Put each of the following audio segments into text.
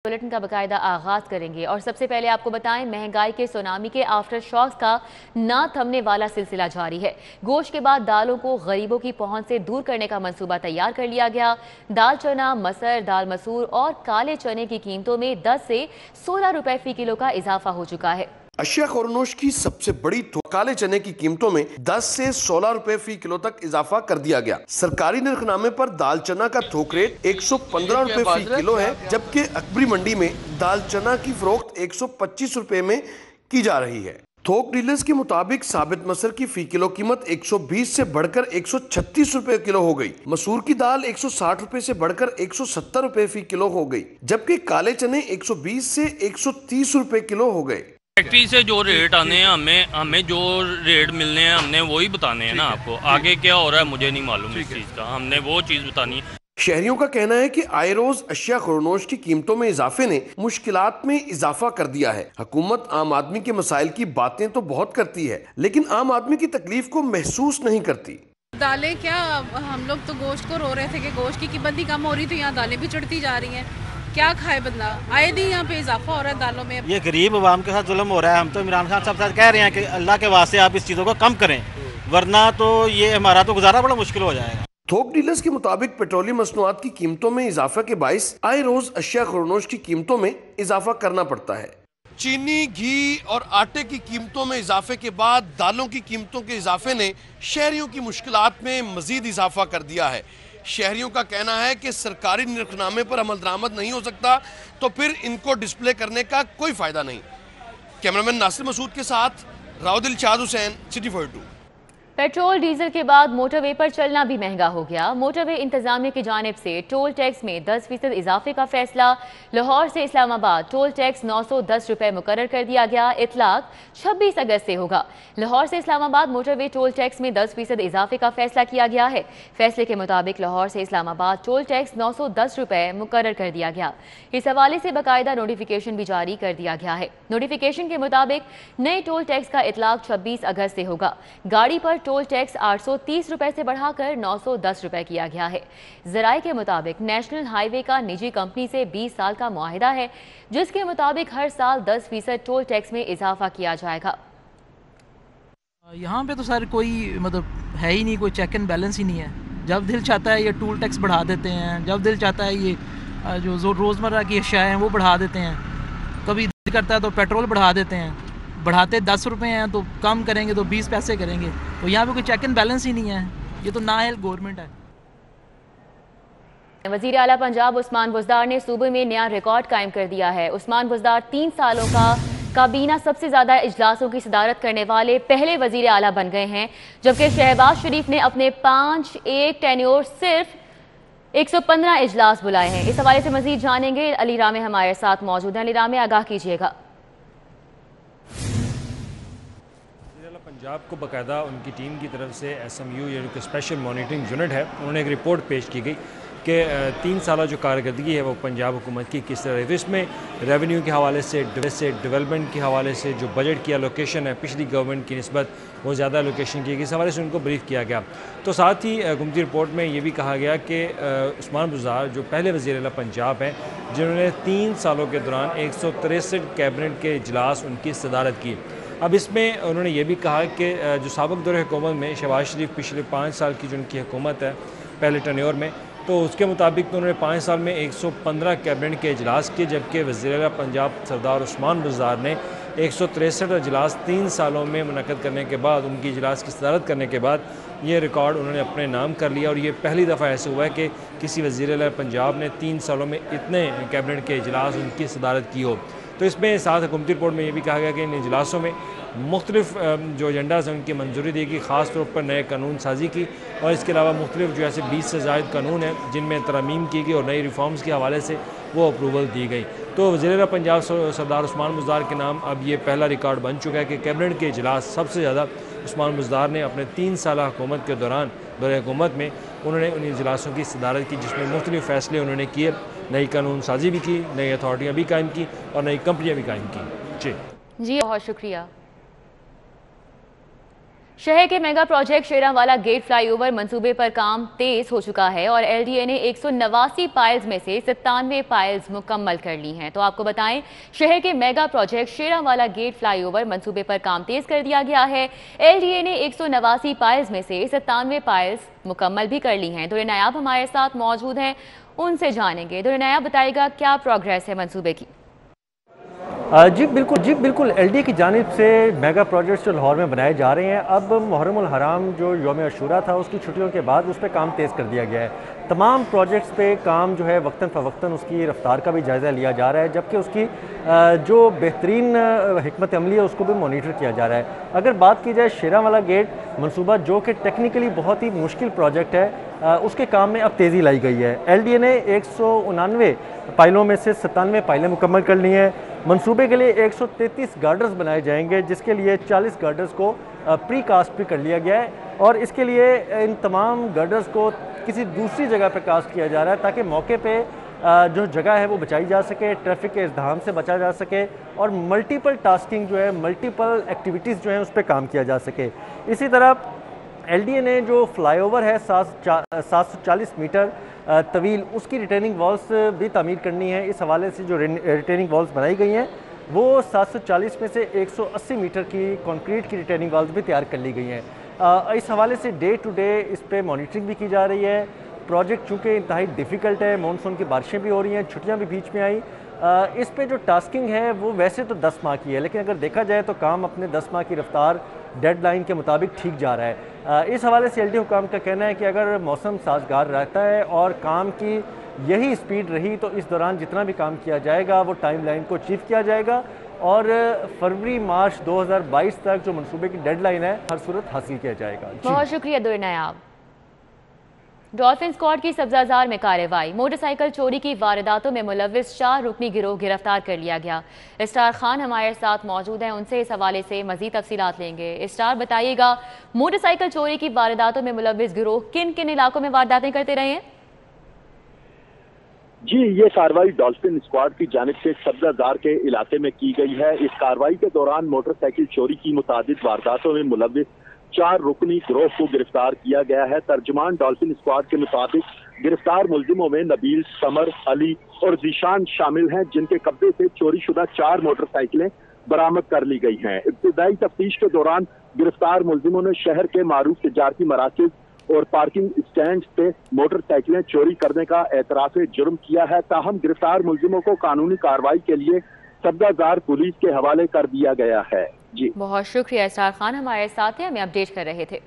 Bulletin का बाकायदा आगाज करेंगे और सबसे पहले आपको बताएं, महंगाई के सुनामी के आफ्टर शॉक्स का ना थमने वाला सिलसिला जारी है। गोश्त के बाद दालों को गरीबों की पहुंच से दूर करने का मंसूबा तैयार कर लिया गया। दाल चना, मसर, दाल मसूर और काले चने की कीमतों में 10 से 16 रुपए फी किलो का इजाफा हो चुका है। अशिया खुर्नोश की सबसे बड़ी काले चने की कीमतों में 10 से 16 रुपए फी किलो तक इजाफा कर दिया गया। सरकारी निर्खनामे पर दाल चना का थोक रेट 115 रुपए फी किलो है, जबकि अकबरी मंडी में दाल चना की फरोख्त 125 रुपए में की जा रही है। थोक डीलर्स के मुताबिक साबित मसर की फी किलो कीमत 120 से बढ़कर 136 रुपए किलो हो गई। मसूर की दाल 160 रुपए से बढ़कर 170 रुपए फी किलो हो गई, जबकि काले चने 120 से 130 रुपए किलो हो गए। फैक्ट्री से जो रेट आने हैं, हमें जो रेट मिलने हैं हमने वही बताने हैं ना आपको। आगे क्या हो रहा है मुझे नहीं मालूम इस चीज़ का, हमने वो चीज़ बतानी है। शहरियों का कहना है कि आए रोज अशिया खुर्नोश की कीमतों में इजाफे ने मुश्किलात में इजाफा कर दिया है। हुकूमत आम आदमी के मसाइल की बातें तो बहुत करती है, लेकिन आम आदमी की तकलीफ को महसूस नहीं करती। दालें क्या, हम लोग तो गोश्त को रो रहे थे कि गोश्त की कीमत भी कम हो रही थी, यहाँ दालें भी चढ़ती जा रही हैं। क्या खाए बंदा, आए दिन यहाँ पे इजाफा हो रहा है दालों में। ये गरीब अवाम के साथ जुल्म हो रहा है। हम तो इमरान खान साहब साथ कह रहे हैं कि अल्लाह के वास्ते आप इस चीज़ों को कम करें, वरना तो ये हमारा तो गुजारा बड़ा मुश्किल हो जाएगा। थोक डीलर्स के मुताबिक पेट्रोलियम मसनूआत की कीमतों में इजाफा के बाइस आए रोज अशिया खुर्नोश की कीमतों में इजाफा करना पड़ता है। चीनी, घी और आटे की कीमतों में इजाफे के बाद दालों की कीमतों के इजाफे ने शहरियों की मुश्किलात में मजीद इजाफा कर दिया है। शहरियों का कहना है कि सरकारी निर्खनामे पर अमल दरामद नहीं हो सकता तो फिर इनको डिस्प्ले करने का कोई फायदा नहीं। कैमरामैन नासिर मसूद के साथ राउदिल चाद हुसैन, सिटी 42। पेट्रोल डीजल के बाद मोटरवे पर चलना भी महंगा हो गया। मोटरवे इंतजामिया की जानिब से टोल टैक्स में 10% इजाफे का फैसला। लाहौर से इस्लामाबाद टोल टैक्स 910 रुपए मुकर्रर कर दिया गया। इतलाक 26 अगस्त से होगा। लाहौर से इस्लामाबाद मोटरवे टोल टैक्स में 10% इजाफे का फैसला किया गया है। फैसले के मुताबिक लाहौर से इस्लामाबाद टोल टैक्स 910 रुपए मुकर्रर कर दिया गया। इस हवाले से बाकायदा नोटिफिकेशन भी जारी कर दिया गया है। नोटिफिकेशन के मुताबिक नए टोल टैक्स का इतलाक 26 अगस्त से होगा। गाड़ी पर टोल टैक्स 830 रुपए से बढ़ाकर 910 रुपए किया गया है। जराये के मुताबिक नेशनल हाईवे का निजी कंपनी से 20 साल का मुआहिदा है, जिसके मुताबिक हर साल 10% टोल टैक्स में इजाफा किया जाएगा। यहाँ पे तो सर कोई मतलब है ही नहीं, कोई चेक एंड बैलेंस ही नहीं है। जब दिल चाहता है ये टोल टैक्स बढ़ा देते हैं, जब दिल चाहता है ये जो रोज़मर्रा की अशिया हैं वो बढ़ा देते हैं। कभी दिल करता है तो पेट्रोल बढ़ा देते हैं, बढ़ाते 10 रुपए हैं तो कम करेंगे तो 20 पैसे करेंगे। तो यहाँ पे कोई चेक एंड बैलेंस ही नहीं है। ये तो नाअहल गवर्नमेंट है। वज़ीर आला पंजाब उस्मान बुज़दार ने सूबे में नया रिकॉर्ड कायम कर दिया है। उस्मान बुज़दार 3 सालों का काबीना सबसे ज्यादा इजलासों की सदारत करने वाले पहले वज़ीर आला बन गए हैं, जबकि शहबाज शरीफ ने अपने 5 टेन्योर सिर्फ 115 इजलास बुलाए हैं। इस हवाले से मजीद जानेंगे। अली रामे हमारे साथ मौजूद हैं। अली रामे, आगाह कीजिएगा। पंजाब को बाकायदा उनकी टीम की तरफ से SMU यानी कि स्पेशल मॉनिटरिंग यूनिट है, उन्होंने एक रिपोर्ट पेश की गई कि 3 साल जो कारकर्दगी है वो पंजाब हुकूमत की किस तरह है। तो इसमें रेवेन्यू के हवाले से डेवलपमेंट के हवाले से जो बजट की एलोकेशन है पिछली गवर्नमेंट की निस्बत वो ज़्यादा एलोकेशन की गई, इस हवाले से उनको ब्रीफ किया गया। तो साथ ही हुकूमती रिपोर्ट में ये भी कहा गया कि उस्मान बुज़दार जो पहले वज़ीर आला पंजाब हैं, जिन्होंने 3 सालों के दौरान 163 कैबिनेट के इजलास उनकी सदारत की। अब इसमें उन्होंने ये भी कहा कि जो साबिक़ दौर हुकूमत में शहबाज शरीफ पिछले 5 साल की जो उनकी हुकूमत है पहले टर्न्योर में, तो उसके मुताबिक तो उन्होंने 5 साल में 115 कैबिनेट के इजलास किए, जबकि वज़ीर आला पंजाब सरदार उस्मान बुज़दार ने 163 इजलास 3 सालों में मुनक़्क़द करने के बाद, उनकी इजलास की सदारत करने के बाद ये रिकॉर्ड उन्होंने अपने नाम कर लिया। और ये पहली दफ़ा ऐसे हुआ है कि किसी वज़ीर आला पंजाब ने 3 सालों में इतने कैबिनेट के इजलास उनकी सदारत की हो। तो इसमें साथ हुकूमती रिपोर्ट में ये भी कहा गया कि इन इजलासों में मुख्तलिफ जो एजेंडाज़ हैं उनकी मंजूरी दी गई, ख़ास तौर पर नए कानून साजी की, और इसके अलावा मुख्तलिफ जो ऐसे 20 से ज़ायद कानून हैं जिनमें तरमीम की गई और नई रिफॉर्म्स के हवाले से वो अप्रूवल दी गई। तो वज़ीर आला पंजाब सरदार उस्मान बुज़दार के नाम अब ये पहला रिकॉर्ड बन चुका है कि कैबिनेट के इजलास सबसे ज़्यादा उस्मान बुज़दार ने अपने 3 साल हुकूमत के दौरान दौर हुकूमत में उन्होंने उन इजलासों की सदारत की, जिसमें मुख्तलिफ फ़ैसले उन्होंने किए, नई कानून साजी भी की, नई अथॉरिटियाँ भी कायम की और नई कंपनियाँ भी कायम की। जी बहुत शुक्रिया। शहर के मेगा प्रोजेक्ट शेरांवाला गेट फ्लाईओवर मंसूबे पर काम तेज हो चुका है और एलडीए ने 189 पाइल्स में से 97 पाइल्स मुकम्मल कर ली हैं। तो आपको बताएं, शहर के मेगा प्रोजेक्ट शेरांवाला गेट फ्लाईओवर मंसूबे पर काम तेज कर दिया गया है। एलडीए ने 189 पाइल्स में से 97 पाइल्स मुकम्मल भी कर ली हैं। दुर्र नायाब हमारे साथ मौजूद हैं, उनसे जानेंगे। दुर्र नायाब, बताइएगा क्या प्रोग्रेस है मंसूबे की? जी बिल्कुल एलडीए की जानिब से मेगा प्रोजेक्ट्स जो लाहौर में बनाए जा रहे हैं। अब मुहर्रम उल हराम जो यौम अशूरा था उसकी छुट्टियों के बाद उस पर काम तेज़ कर दिया गया है। तमाम प्रोजेक्ट्स पे काम जो है वक्तन फ़वक्तन उसकी रफ्तार का भी जायज़ा लिया जा रहा है, जबकि उसकी जो बेहतरीन हिकमत अमली है उसको भी मॉनिटर किया जा रहा है। अगर बात की जाए शेरांवाला गेट मनसूबा, जो कि टेक्निकली बहुत ही मुश्किल प्रोजेक्ट है, उसके काम में अब तेज़ी लाई गई है। एलडीए ने 189 पाइलों में से 97 पाइलें मुकम्मल कर ली हैं। मंसूबे के लिए 133 गार्डर्स बनाए जाएंगे, जिसके लिए 40 गार्डर्स को प्री कास्ट भी कर लिया गया है और इसके लिए इन तमाम गार्डर्स को किसी दूसरी जगह पर कास्ट किया जा रहा है ताकि मौके पे जो जगह है वो बचाई जा सके, ट्रैफिक के इज़्दिहाम से बचा जा सके और मल्टीपल टास्किंग जो है, मल्टीपल एक्टिविटीज़ जो हैं उस पर काम किया जा सके। इसी तरह एलडीए ने जो फ्लाईओवर है 740 मीटर तवील, उसकी रिटेनिंग वॉल्स भी तामीर करनी है। इस हवाले से जो रिटेनिंग वॉल्स बनाई गई हैं वो 740 में से 180 मीटर की कंक्रीट की रिटेनिंग वॉल्स भी तैयार कर ली गई हैं। इस हवाले से डे टू डे इस पर मॉनिटरिंग भी की जा रही है। प्रोजेक्ट चूँकि इंतहाई डिफ़िकल्ट है, मानसून की बारिशें भी हो रही हैं, छुट्टियाँ भी बीच में आई, इस पे जो टास्किंग है वो वैसे तो 10 माह की है, लेकिन अगर देखा जाए तो काम अपने 10 माह की रफ्तार डेडलाइन के मुताबिक ठीक जा रहा है। इस हवाले से एलडीए हुकाम का कहना है कि अगर मौसम साजगार रहता है और काम की यही स्पीड रही तो इस दौरान जितना भी काम किया जाएगा वो टाइम लाइन को अचीव किया जाएगा और फरवरी मार्च 2022 तक जो मंसूबे की डेडलाइन है हर सूरत हासिल किया जाएगा। बहुत शुक्रिया दुर्र नायाब। डॉल्फिन स्क्वाड की सब्जाजार में कार्रवाई, मोटरसाइकिल चोरी की वारदातों में मुलव्विस 4 रुकनी गिरोह गिरफ्तार कर लिया गया। स्टार खान हमारे साथ मौजूद हैं, उनसे इस हवाले से मजीद तफसीलात लेंगे। स्टार, बताइएगा मोटरसाइकिल चोरी की वारदातों में मुलव्विस गिरोह किन किन इलाकों में वारदातें करते रहे हैं? जी, ये कार्रवाई डॉल्फिन स्क्वाड की जानिब से सब्जाजार के इलाके में की गई है। इस कार्रवाई के दौरान मोटरसाइकिल चोरी की मुतादिद वारदातों में मुलव्विस 4 रुकनी गिरोह को गिरफ्तार किया गया है। तर्जुमान डॉल्फिन स्क्वाड के मुताबिक गिरफ्तार मुलजिमों में नबील, समर, अली और जीशान शामिल हैं, जिनके कब्जे से चोरी शुदा 4 मोटरसाइकिलें बरामद कर ली गई हैं। इब्तिदाई तफ्तीश के दौरान गिरफ्तार मुलजिमों ने शहर के मारूफ तिजारती मराकिज और पार्किंग स्टैंड से मोटरसाइकिलें चोरी करने का एतराफ जुर्म किया है। ताहम गिरफ्तार मुलजिमों को कानूनी कार्रवाई के लिए सब्जाजार पुलिस के हवाले कर दिया गया है। जी, बहुत शुक्रिया। स्टार खान हमारे साथ हैं, हमें अपडेट कर रहे थे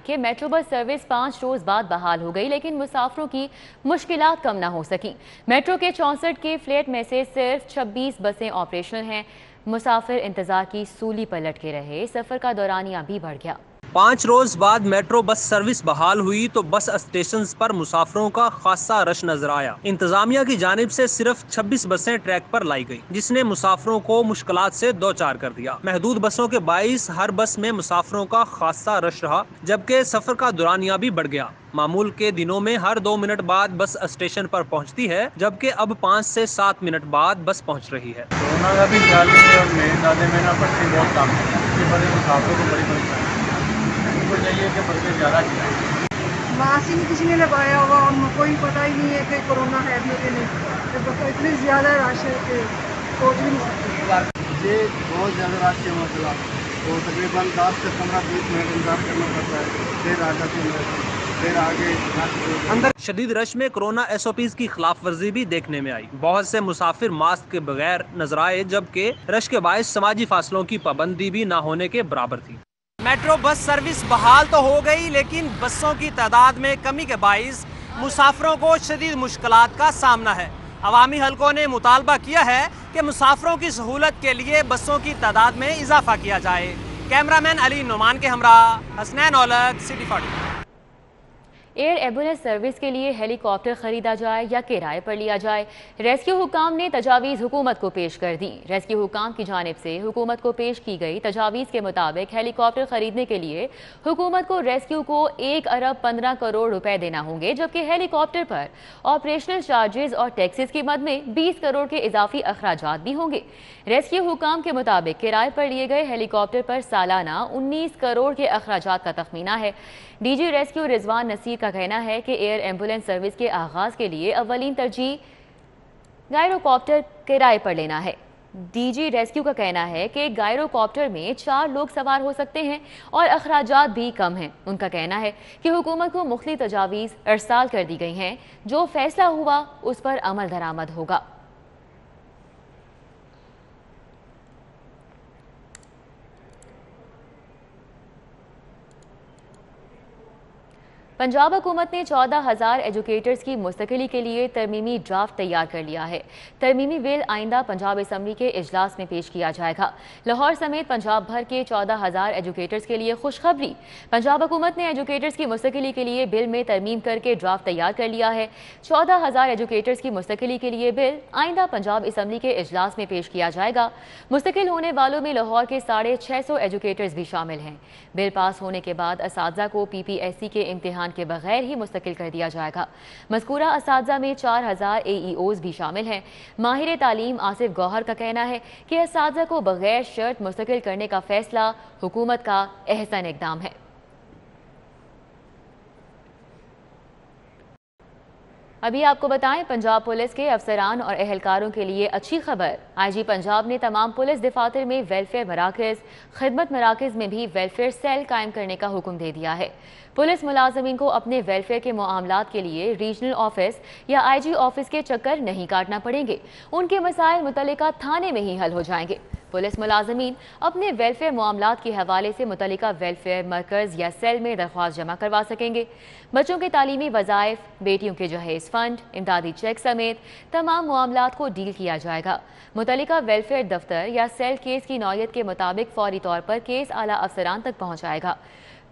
कि मेट्रो बस सर्विस 5 रोज बाद बहाल हो गई, लेकिन मुसाफिरों की मुश्किलात कम ना हो सकी। मेट्रो के 64 के फ्लेट में से सिर्फ 26 बसें ऑपरेशनल हैं। मुसाफिर इंतजार की सूली पर लटके रहे, सफर का दौरानिया भी बढ़ गया। 5 रोज बाद मेट्रो बस सर्विस बहाल हुई तो बस स्टेशन पर मुसाफिरों का खासा रश नजर आया। इंतजामिया की जानिब से सिर्फ 26 बसें ट्रैक पर लाई गई, जिसने मुसाफिरों को मुश्किलात से दो चार कर दिया। महदूद बसों के बाइस हर बस में मुसाफिरों का खासा रश रहा, जबकि सफर का दौरानिया भी बढ़ गया। मामूल के दिनों में हर 2 मिनट बाद बस स्टेशन पर पहुंचती है, जबकि अब 5 से 7 मिनट बाद बस पहुंच रही है। कोरोना का भी ख्याल नहीं है और मेरे दादे में ना बच्चे बहुत कम है, इसके बड़े मुसाफिरों को बड़ी परेशानी उनको चाहिए कि बच्चे ज़्यादा खिलाएं। मास्क ही किसी ने लगाया होगा, उनको कोई पता ही नहीं है कि कोरोना है भी कि नहीं, तो इतनी ज़्यादा रश है कि सोच भी नहीं सकते। ये बहुत ज़्यादा रश है मसला, तो तकरीबन 10 से 15-20 मिनट इंतजार करना पड़ता है, फिर आ जाते हैं, फिर आगे अंदर। शदीद रश में कोरोना SOPs की खिलाफ वर्जी भी देखने में आई। बहुत से मुसाफिर मास्क के बगैर नजर आए, जबकि रश के बायस समाजी फासलों की पाबंदी भी न होने के बराबर थी। मेट्रो बस सर्विस बहाल तो हो गई, लेकिन बसों की तादाद में कमी के बायस मुसाफिरों को शदीद मुश्किलात का सामना है। अवामी हलकों ने मुतालबा किया है कि मुसाफिरों की सहूलत के लिए बसों की तादाद में इजाफा किया जाए। कैमरामैन अली नुमान के हमरा हसनैन औलद, सिटी 40। ایئر ایمبولینس سروس کے لیے ہیلی کاپٹر خریدا جائے یا کرائے پر لیا جائے، ریسکیو حکام نے تجاویز حکومت کو پیش کر دی۔ ریسکیو حکام کی جانب سے حکومت کو پیش کی گئی تجاویز کے مطابق ہیلی کاپٹر خریدنے کے لیے حکومت کو ریسکیو کو 1 ارب 15 کروڑ روپے دینا ہوں گے، جبکہ ہیلی کاپٹر پر آپریشنل چارجز اور ٹیکسز کی مد میں 20 کروڑ کے اضافی اخراجات بھی ہوں گے۔ ریسکیو حکام کے مطابق کرائے پر لیے گئے ہیلی کاپٹر پر سالانہ 19 کروڑ کے اخراجات کا تخمینہ ہے۔ ڈی جی ریسکیو رضوان نصیر کا کہنا ہے کہ ایئر ایمبولینس سروس کے آغاز کے لیے اولین ترجیح گائرو کاپٹر کرائے پر لینا ہے۔ ڈی جی ریسکیو کا کہنا ہے کہ گائرو کاپٹر میں 4 لوگ سوار ہو سکتے ہیں اور اخراجات بھی کم ہیں۔ ان کا کہنا ہے کہ حکومت کو مختلف تجاویز ارسال کر دی گئی ہیں، جو فیصلہ ہوا اس پر عمل درآمد ہوگا۔ پنجاب حکومت نے 14,000 ایجوکیٹرز کی مستقلی کے لیے ترمیمی ڈرافٹ تیار کر لیا ہے۔ ترمیمی بل آئندہ پنجاب اسمبلی کے اجلاس میں پیش کیا جائے گا۔ لاہور سمیت پنجاب بھر کے 14,000 ایجوکیٹرز کے لیے خوشخبری، پنجاب حکومت نے ایجوکیٹرز کی مستقلی کے لیے بل میں ترمیم کر کے ڈرافٹ تیار کر لیا ہے۔ 14,000 ایجوکیٹرز کی مستقلی کے لیے بل آئندہ پنجاب اسمبلی کے اجلاس میں پیش کیا جائے گا۔ مستقل ہونے والوں میں لاہور کے 650 ایجوکیٹرز بھی شامل ہیں۔ بل پاس ہونے کے بعد اساتذہ کو پی پی ایس سی کے امتحان کے بغیر ہی مستقل کر دیا جائے گا۔ مذکورہ اساتذہ میں 4,000 اے ای اوز بھی شامل ہیں۔ ماہر تعلیم آصف گوہر کا کہنا ہے کہ اساتذہ کو بغیر شرط مستقل کرنے کا فیصلہ حکومت کا احسن اقدام ہے۔ ابھی آپ کو بتائیں، پنجاب پولیس کے افسران اور اہلکاروں کے لیے اچھی خبر۔ آئی جی پنجاب نے تمام پولیس دفاتر میں ویلفیئر مراکز، خدمت مراکز میں بھی ویلفیئر سیل قائم کرنے کا حکم دے دیا ہے۔ پولیس ملازمین کو اپنے ویلفیئر کے معاملات کے لیے ریجنل آفس یا آئی جی آفس کے چکر نہیں کاٹنا پڑیں گے۔ ان کے مسائل متعلقہ تھانے میں ہی حل ہو جائیں گے۔ پولیس ملازمین اپنے ویلفیئر معاملات کے حوالے سے متعلقہ ویلفیئر مرکز یا سیل میں درخواست جمع کروا سکیں گے۔ بچوں کے تعلیمی وظائف، بیٹیوں کے جہیز فنڈ، امدادی چیک سمیت تمام معاملات کو ڈیل کیا جائے گا۔ متعلقہ ویلفیئر دفتر یا سیل کیس کی نوعیت کے مطابق فوری طور پر کیس اعلیٰ افسران تک پہنچائے گا۔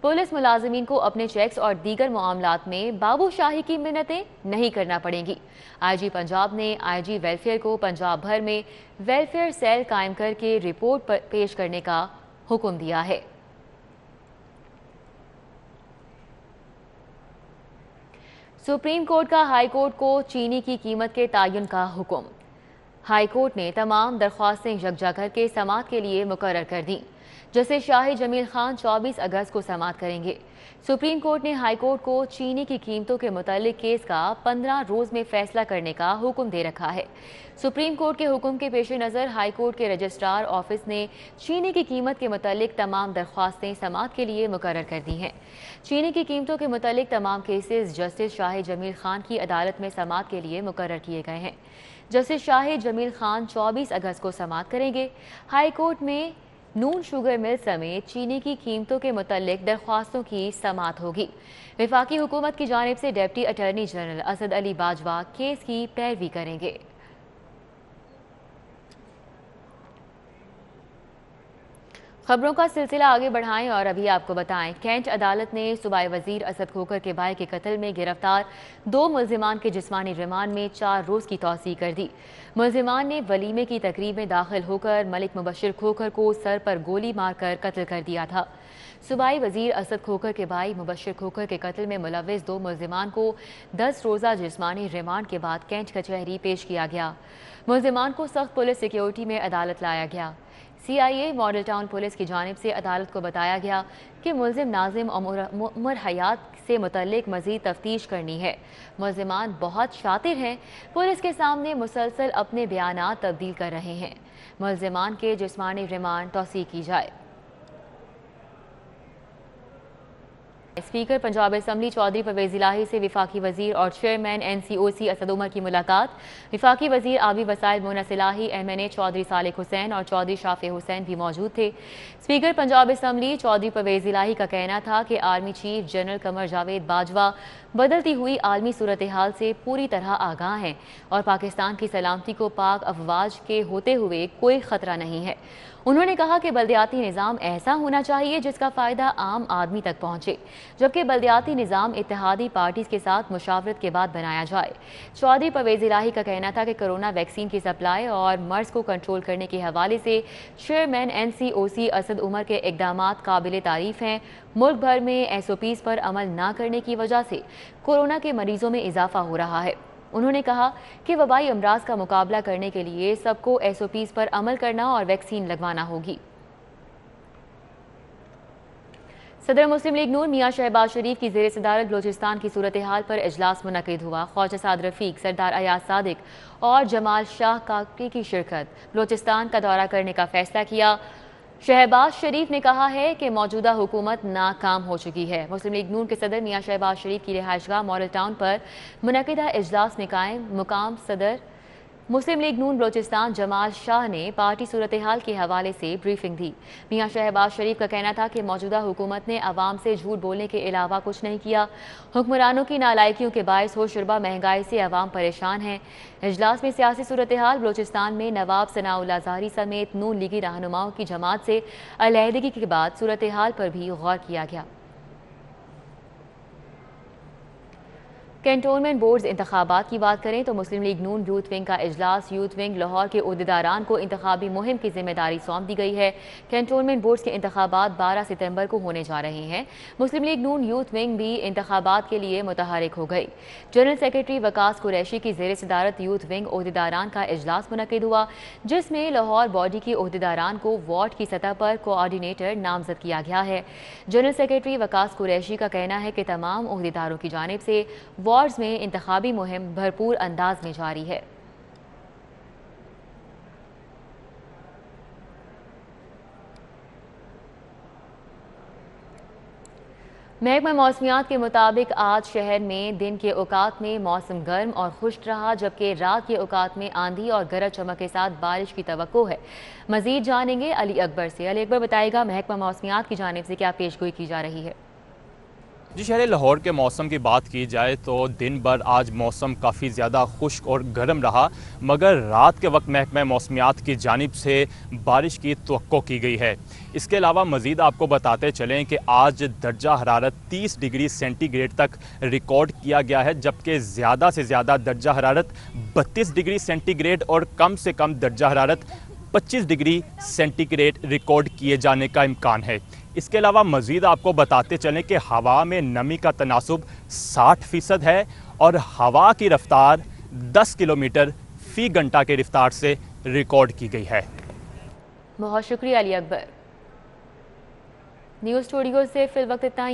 پولیس ملازمین کو اپنے چیکس اور دیگر معاملات میں بابو شاہی کی منتیں نہیں کرنا پڑیں گی۔ آئی جی پنجاب نے آئی جی ویلفیئر کو پنجاب بھر میں ویلفیئر سیل قائم کر کے رپورٹ پیش کرنے کا حکم دیا ہے۔ سپریم کورٹ کا ہائی کورٹ کو چینی کی قیمت کے تعین کا حکم۔ ہائی کورٹ نے تمام درخواستیں یکجا کر کے سماعت کے لیے مقرر کر دیں۔ جسٹس شاہ جمیل خان 24 اگست کو سماعت کریں گے۔ سپریم کورٹ نے ہائی کورٹ کو چینی کی قیمتوں کے متعلق کیس کا 15 روز میں فیصلہ کرنے کا حکم دے رکھا ہے۔ سپریم کورٹ کے حکم کے پیش نظر ہائی کورٹ کے رجسٹرار آفس نے چینی کی قیمت کے متعلق تمام درخواستیں سماعت کے لیے مقرر کر دی ہیں۔ چینی کی قیمتوں کے متعلق تمام کیسز جسٹس شاہ جمیل خان کی عدالت میں سماعت کے لیے مقرر کیے گئے ہیں۔ جسٹس شاہ جمیل خان 24 اگست کو سماعت کریں گے۔ ہائی کورٹ میں نون شوگر مل سمیت چینی کی قیمتوں کے متعلق درخواستوں کی سماعت ہوگی۔ وفاقی حکومت کی جانب سے ڈپٹی اٹارنی جنرل اسد علی باجوہ کیس کی پیروی کریں گے۔ خبروں کا سلسلہ آگے بڑھائیں اور ابھی آپ کو بتائیں، کینٹ عدالت نے صوبائی وزیر اسد کھوکھر کے بھائی کے قتل میں گرفتار 2 ملزمان کے جسمانی ریمانڈ میں 4 روز کی توسیع کر دی۔ ملزمان نے ولیمے کی تقریب میں داخل ہو کر ملک مبشر کھوکھر کو سر پر گولی مار کر قتل کر دیا تھا۔ صوبائی وزیر اسد کھوکھر کے بھائی مبشر کھوکھر کے قتل میں ملوث 2 ملزمان کو 10 روزہ جسمانی ریمانڈ کے بعد کینٹ کچہری پیش کیا گیا۔ ملزمان کو سخت پولیس سیکیورٹی میں عدالت لایا گیا۔ سی آئی اے ماڈل ٹاؤن پولیس کی جانب سے عدالت کو بتایا گیا کہ ملزم ناظم عمر حیات سے متعلق مزید تفتیش کرنی ہے۔ ملزمان بہت شاطر ہیں، پولیس کے سامنے مسلسل اپنے بیانات تبدیل کر رہے ہیں۔ ملزمان کے جسمانی ریمانڈ توسیع کی جائے۔ اسپیکر پنجاب اسمبلی چودھری پرویز الہی سے وفاقی وزیر اور چیئرمین این سی او سی اسد عمر کی ملاقات۔ وفاقی وزیر آبی وسائل مونس الہی، ایم این اے چودھری صالح حسین اور چودھری شافع حسین بھی موجود تھے۔ اسپیکر پنجاب اسمبلی چودھری پرویز الہی کا کہنا تھا کہ army chief general Qamar Javed Bajwa بدلتی ہوئی عالمی صورتحال سے پوری طرح آگاہ ہیں اور پاکستان کی سلامتی کو پاک افواج کے ہوتے ہوئے کوئی خطرہ نہیں ہے۔ انہوں نے کہا کہ بلدیاتی نظام ایسا ہونا چاہیے جس کا فائدہ عام آدمی تک پہنچے۔ जबकि बल्दियाती निज़ाम इत्तेहादी पार्टीज के साथ मुशावरत के बाद बनाया जाए। चौधरी परवेज इलाही का कहना था कि कोरोना वैक्सीन की सप्लाई और मर्ज को कंट्रोल करने के हवाले से चेयरमैन NCOC असद उमर के इक़दामात काबिल तारीफ हैं। मुल्क भर में SOPs पर अमल न करने की वजह से कोरोना के मरीजों में इजाफा हो रहा है। उन्होंने कहा कि वबाई अमराज का मुकाबला करने के लिए सबको SOPs पर अमल करना और वैक्सीन लगवाना होगी। सदर मुस्लिम लीग नून मियां शहबाज शरीफ की ज़ेर सदारत बलोचिस्तान की सूरत हाल पर इजलास मुनक़िद हुआ। ख्वाजा साद रफ़ीक, सरदार अयाज सादिक और जमाल शाह काकी की शिरकत। बलोचिस्तान का दौरा करने का फैसला किया। शहबाज शरीफ ने कहा है कि मौजूदा हुकूमत नाकाम हो चुकी है। मुस्लिम लीग नून के सदर मियां शहबाज शरीफ की रिहाइशगाह मॉडल टाउन पर मुनक़िदा इजलास में कायम मुकाम सदर मुस्लिम लीग नून बलोचिस्तान जमाल शाह ने पार्टी सूरत हाल के हवाले से ब्रीफिंग दी। मियां शहबाज शरीफ का कहना था कि मौजूदा हुकूमत ने अवाम से झूठ बोलने के अलावा कुछ नहीं किया। हुक्मरानों की नालायकियों के बायस हो शुरबा महंगाई से अवाम परेशान हैं। इजलास में सियासी सूरत हाल बलोचिस्तान में नवाब सनाउल्लाह ज़ाहरी समेत नून लीगी रहनुमाओं की जमात से अलहदगी के बाद सूरत हाल पर भी गौर किया गया। कैंटोनमेंट बोर्ड्स इंतखाबात की बात करें तो मुस्लिम लीग नून यूथ विंग का इजलास यूथ विंग लाहौर के उहदेदारान को इंतखाबी मुहिम की जिम्मेदारी सौंप दी गई है। कैंटोनमेंट बोर्ड्स के इंतखाबात 12 सितंबर को होने जा रहे हैं। मुस्लिम लीग नून यूथ विंग भी इंतखाबात के लिए मुतहरिक हो गई। जनरल सेक्रेटरी वकास कुरैशी की ज़ेर सदारत यूथ विंग उहदेदारान का इजलास मुनक़िद हुआ, जिसमें लाहौर बॉडी के उहदेदारान को वार्ड की सतह पर कोऑर्डिनेटर नामजद किया गया है। जनरल सेक्रेटरी वकास कुरैशी का कहना है कि तमाम उहदेदारों की जानिब से वार्ड्स में इंतखाबी मुहिम भरपूर अंदाज में जारी है। महकमा मौसमियात के मुताबिक आज शहर में दिन के औकात में मौसम गर्म और खुश्क रहा, जबकि रात के औकात में आंधी और गरज चमक के साथ बारिश की तवक्को है। मजीद जानेंगे अली अकबर से। अली अकबर बताएगा महकमा मौसमियात की जानिब से क्या पेशगोई की जा रही है। जी, शहर लाहौर के मौसम की बात की जाए तो दिन भर आज मौसम काफ़ी ज़्यादा खुश्क और गर्म रहा, मगर रात के वक्त महकमा मौसमियात की जानिब से बारिश की तवक्को की गई है। इसके अलावा मज़ीद आपको बताते चलें कि आज दर्जा हरारत 30 डिग्री सेंटीग्रेड तक रिकॉर्ड किया गया है, जबकि ज़्यादा से ज़्यादा दर्जा हरारत 32 डिग्री सेंटीग्रेड और कम से कम दर्जा हरारत 25 डिग्री सेंटीग्रेड रिकॉर्ड किए जाने का इम्कान है। इसके अलावा मज़ीद आपको बताते चलें कि हवा में नमी का तनासुब 60% है और हवा की रफ्तार 10 किलोमीटर फ़ी घंटा के रफ्तार से रिकॉर्ड की गई है। बहुत शुक्रिया अली अकबर। न्यूज़ स्टूडियो से फिल वक्त इतना ही।